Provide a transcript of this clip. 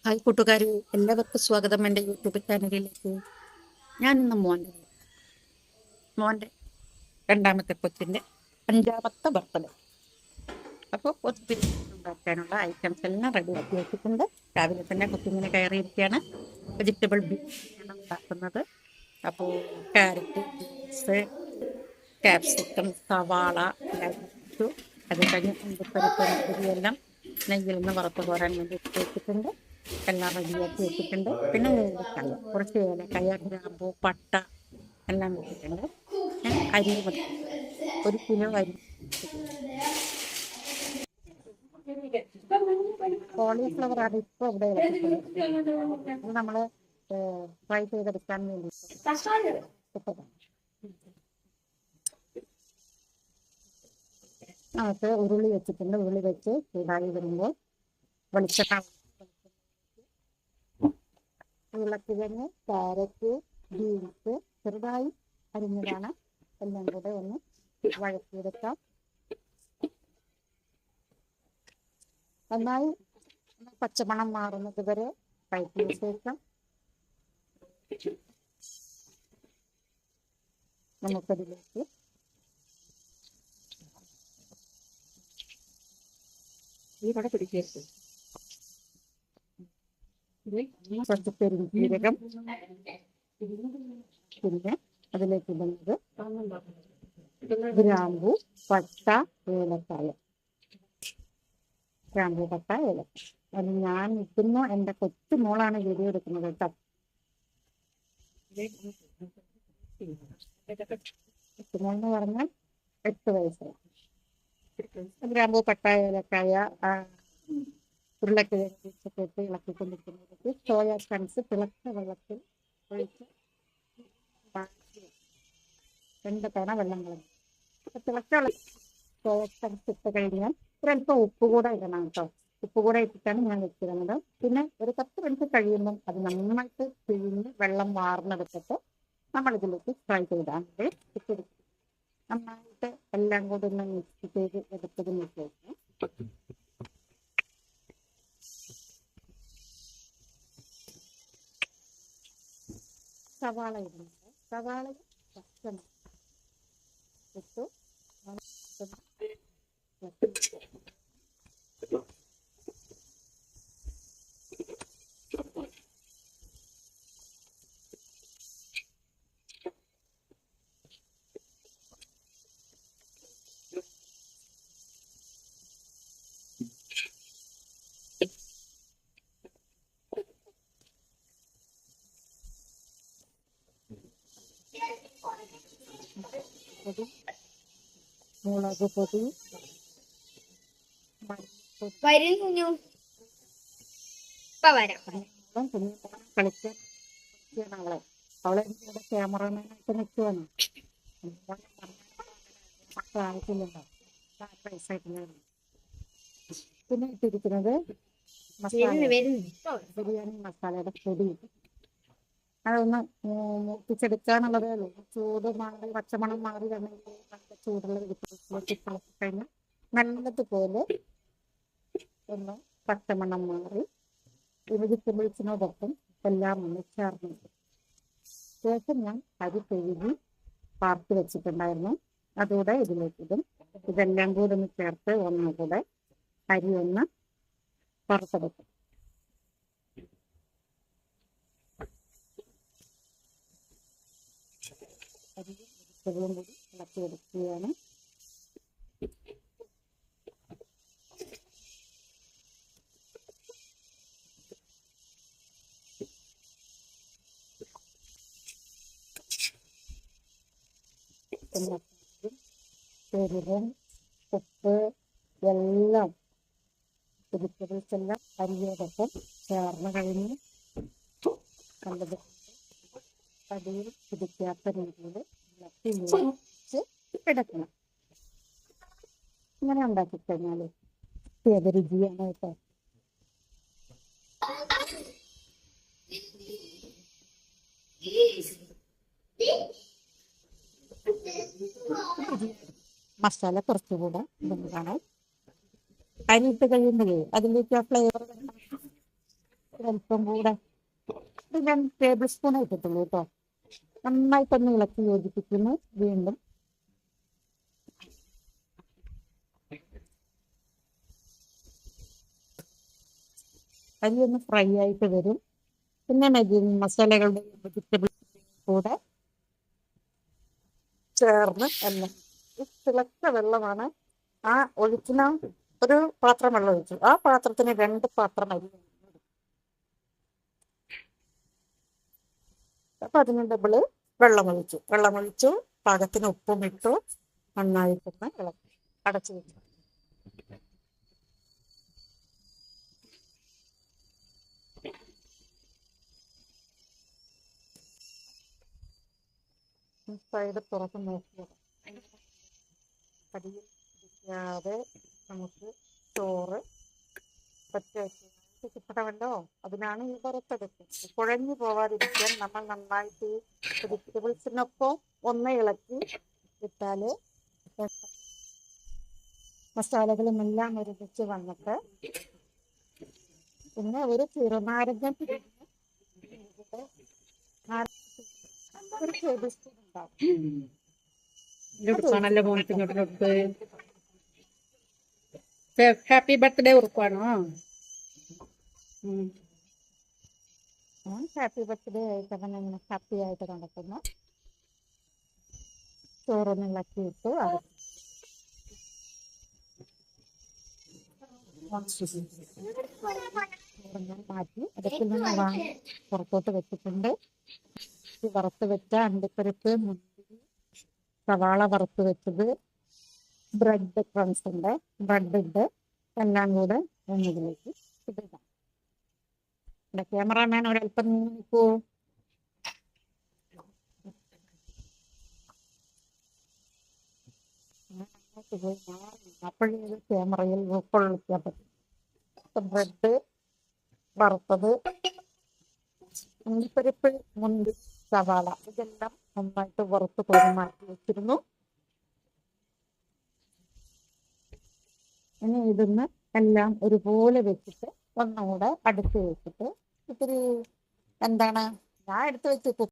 Hi കൂട്ടുകാരി, എല്ലാവർക്കും സ്വാഗതം എൻ്റെ യൂട്യൂബ് ചാനലിലേക്ക്. ഞാൻ ഇന്ന് മോൻ്റെ രണ്ടാമത്തെ കൊച്ചിൻ്റെ 5ാമത്തെ ബർത്ത്ഡേ. അപ്പോൾ ഒത്തിരി ഉണ്ടാക്കാനുള്ള ഐറ്റംസ് എല്ലാം റെഡിയാക്കി വെച്ചിട്ടുണ്ട്. രാവിലെ തന്നെ കുക്കിങ്ങിന് കയറിയിരിക്കുകയാണ്. വെജിറ്റബിൾ ബിരിയാണിയാണ് ഉണ്ടാക്കുന്നത്. അപ്പോൾ ക്യാരറ്റ്, ബീൻസ്, ക്യാപ്സിക്കം, സവാള എല്ലാം ഇട്ടു. അത് കഴിഞ്ഞ് അണ്ടിപ്പരിപ്പ് മുന്തിരിയെല്ലാം നെയ്യിൽ നിന്ന് വറുത്ത് കോരാൻ വേണ്ടി വെച്ചിട്ടുണ്ട്. എല്ലാം റെഡിയാക്കി വെച്ചിട്ടുണ്ട്. പിന്നെ ഏലക്കായ, കുറച്ച് ഏലക്കായ, ഗ്രാമ്പൂ, പട്ട എല്ലാം വെച്ചിട്ടുണ്ട്. ഞാൻ അരി മതി, 1 കിലോ അരി. കോളിഫ്ലവർ ആണ് ഇപ്പോൾ ഇവിടെ വെച്ചിട്ടുള്ളത്. ഇത് നമ്മൾ ഫ്രൈ ചെയ്തെടുക്കാൻ വേണ്ടി നമുക്ക് ഉരുളി വെച്ചിട്ടുണ്ട്. ഉരുളി വെച്ച് ചൂടായി വരുമ്പോൾ വെളിച്ചെണ്ണ, ഉരുളക്കിഴങ്ങ്, ക്യാരറ്റ്, ബീൻസ് ചെറുതായി അരിഞ്ഞതാണ്. എല്ലാം കൂടെ ഒന്ന് വഴറ്റിയെടുക്കാം. നന്നായി പച്ചമണം മാറുന്നത് വരെ വഴറ്റിയ ശേഷം നമുക്കതിലേക്ക് കുറച്ച് പെരുംജീരകം, പിന്നെ അതിലേക്ക് ഇടുന്നത് ഗ്രാമ്പൂ, പട്ട, ഏലക്കായ. ഗ്രാമ്പൂ, പട്ട, ഏലക്കായ. അത് ഞാൻ നിൽക്കുന്നു, എൻ്റെ കൊച്ചു മോളാണ് വീഡിയോ എടുക്കുന്നത് കേട്ടോ. കൊച്ചുമോളെന്ന് പറഞ്ഞാൽ 8 വയസ്സായി. ഗ്രാമ്പൂ, പട്ട, ഏലക്കായ, ഉരുളക്കിഴങ്ങ് ഇട്ട് ഇളക്കിക്കൊണ്ടിരിക്കുന്നത് സോയാ ചങ്ക്സ് തിളച്ച വെള്ളത്തിൽ ഒഴിച്ച് 2 തവണ വെള്ളം കളഞ്ഞു. തിളച്ച വെള്ളം സോയാ ചങ്ക്സ് ഇട്ട് കഴിഞ്ഞാൽ ഒരല്പം ഉപ്പ് കൂടെ ഇടണം കേട്ടോ. ഉപ്പ് കൂടെ ഇട്ടിട്ടാണ് ഞാൻ വെച്ചിരുന്നത്. പിന്നെ ഒരു 10 മിനിറ്റ് കഴിയുമ്പം അത് നന്നായിട്ട് പിഴിഞ്ഞ് വെള്ളം വാർന്നെടുത്തിട്ട് നമ്മളിതിലേക്ക് ഫ്രൈ ചെയ്താൽ ഇട്ടിരിക്കും. നന്നായിട്ട് എല്ലാം കൂടി ഒന്ന് മിക്സ് ചെയ്ത് എടുത്തതിന് ശേഷം സവാള ഇടുന്നുണ്ട്. സവാള ഇട്ടു പൊടി, മുളക് പൊടി, കളിക്കാൻ അവളെ എനിക്കിവിടെ ക്യാമറമാനായിട്ട് നിൽക്കുവാണ്. ആയിട്ടില്ലല്ലോ, 4 വയസ്സായിട്ടുള്ളതാണ്. പിന്നെ ഇട്ടിരിക്കുന്നത് ബിരിയാണി മസാലയുടെ പൊടി. അതൊന്ന് മൂപ്പിച്ചെടുക്കാന്നുള്ളതേ ഉള്ളൂ. ചൂട് മാറി പച്ചമണം മാറി നല്ല ചൂടുള്ള കഴിഞ്ഞാൽ നല്ലതുപോലെ ഒന്ന് പച്ചമണം മാറി വെജിറ്റബിൾസിനോടൊപ്പം എല്ലാം ഒന്ന് ചേർന്നു. ശേഷം ഞാൻ അരി കഴുകി പാർത്ത് വെച്ചിട്ടുണ്ടായിരുന്നു, അതുകൂടെ ഇതിലേക്കിടും. ഇതെല്ലാം കൂടെ ഒന്ന് ചേർത്ത് ഒന്നുകൂടെ അരി ഒന്ന് വറുത്തെടുക്കും. അരി വെജിറ്റബിളും കൂടി ഇളക്കിയെടുക്കുകയാണ്. പെരുവും ഉപ്പ് എല്ലാം വെജിറ്റബിൾസ് എല്ലാം അരിയോടൊപ്പം ചേർന്ന് കഴിഞ്ഞ് നല്ലത് അടിയിൽ പിടിക്കാത്ത രീതിയിൽ ഇളക്കി എടുക്കണം. ഇങ്ങനെ ഉണ്ടാക്കി കഴിഞ്ഞാൽ ഏത് രുചിയാണ് കേട്ടോ. മസാല കുറച്ചുകൂടെ ഇടുന്നതാണ്. അരിയിട്ട് കഴിയുമ്പോഴേ അതിലേക്ക് ആ ഫ്ലേവർ അല്പം കൂടെ ഇത് ഞാൻ ടേബിൾ സ്പൂൺ ഇട്ടിട്ടുള്ളൂ കേട്ടോ. നന്നായിട്ടൊന്ന് ഇളക്കി യോജിപ്പിക്കുന്നു. വീണ്ടും അരി ഒന്ന് ഫ്രൈ ആയിട്ട് വരും. പിന്നെ മസാലകളുടെ വെജിറ്റബിൾ കൂടെ ചേർന്ന് എല്ലാം തിളച്ച വെള്ളമാണ്. ആ ഒഴിക്കുന്ന ഒരു പാത്രം വെള്ളം ഒഴിച്ചു. ആ പാത്രത്തിന് 2 പാത്രം അരി. അപ്പൊ അതിന് ഡബിള് വെള്ളമൊഴിച്ചു പാകത്തിന് ഉപ്പും ഇട്ടു നന്നായിട്ടൊന്ന് ഇളക്കി അടച്ചു വെച്ചു. സൈഡ് തുറന്ന് നോക്കുക. കടിയിൽ പിടിക്കാതെ നമുക്ക് ചോറ് പച്ച കിട്ടണമല്ലോ. അതിനാണ് ഈ വറുത്തെടുക്കുന്നത്. കുഴഞ്ഞു പോവാതിരിക്കാൻ നമ്മൾ നന്നായിട്ട് വെജിറ്റബിൾസിനൊപ്പം ഒന്ന് ഇളക്കി ഇട്ടാല് മസാലകളും എല്ലാം ഒരുമിച്ച് വന്നിട്ട് പിന്നെ ഒരു ചെറുനാരങ്ങ ഒരു ടേബിൾ സ്പൂൺ ഉണ്ടാവും. ഹാപ്പി ബർത്ത്ഡേ ഉറപ്പാണോ? ഹാപ്പി ബർത്ത്ഡേ ആയിട്ട് അങ്ങനെ ഹാപ്പി ആയിട്ട് നടക്കുന്നു. ചോറൊന്ന് ഇളക്കിയിട്ട് മാറ്റി അടുപ്പിൽ നിന്ന് വാങ്ങി പുറത്തോട്ട് വെച്ചിട്ടുണ്ട്. വറുത്ത് വെച്ച അണ്ടിപ്പരിപ്പ്, മുന്തിരി, സവാള വറുത്ത് വെച്ചത്, ബ്രെഡ് ക്രംസ് ഉണ്ട്, ബ്രെഡ് ഉണ്ട്, എല്ലാം കൂടെ ഒന്നിലേക്ക് ഇടാം. എൻ്റെ ക്യാമറാമാൻ ഒരല്പം നിൽക്കൂ. അപ്പോഴേ ക്യാമറയിൽ ഉൾക്കൊള്ളിക്കാൻ പറ്റും. ബ്രെഡ് വറുത്തത്, അണ്ടിപ്പരിപ്പ്, മുന്തിരി, സവാള ഇതെല്ലാം നന്നായിട്ട് വറുത്ത് കോരി മാറ്റി വെച്ചിരുന്നു. ഇനി ഇതൊന്ന് എല്ലാം ഒരുപോലെ വെച്ചിട്ട് ഒന്നുകൂടെ അടുത്ത് വെച്ചിട്ട് ഇത്തിരി എന്താണ് ഞാൻ എടുത്ത് വെച്ച്